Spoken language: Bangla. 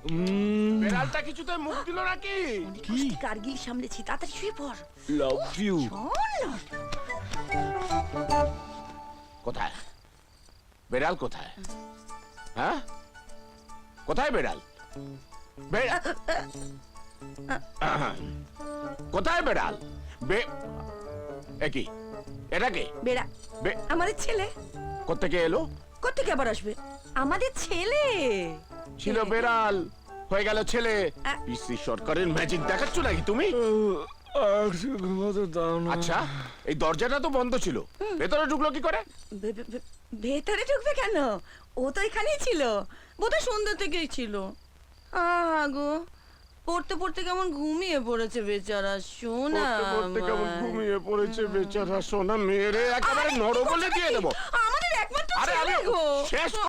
বেড়ালটা কিছুতে মুখ দিল নাকি? কি কার্গিল সামলেছি, তাড়াতাড়ি শুয়ে পড়। Love you. শোন, কোথায় বেড়াল? কোথায়? হ্যাঁ, কোথায় বেড়াল? কোথায় বেড়াল? একই, এটা কে? বেড়া আমাদের ছেলে। কোত্থেকে এলো? কোত্থেকে আবার আসবে? আমাদের ছেলে ছিল বেড়াল, হয়ে গেল ছেলে। পিসি সরকারের ম্যাজিক দেখাচ্ছ নাকি তুমি? আচ্ছা, এই দরজাটা তো বন্ধ ছিল, ভেতরে ঢুকলো কি করে? ভেতরে ঢুকবে কেন? ও তো এখানেই ছিল, বোধহয় সন্ধ্যা থেকেই ছিল। গো, পড়তে পড়তে কেমন ঘুমিয়ে পড়েছে বেচারা সোনা। পড়তে কেমন ঘুমিয়ে পড়েছে বেচারা সোনা। মেরে একেবারে নরবলে দিয়ে দেবো। আমাদের একমাত্র আরে ছেলে গো। শেষ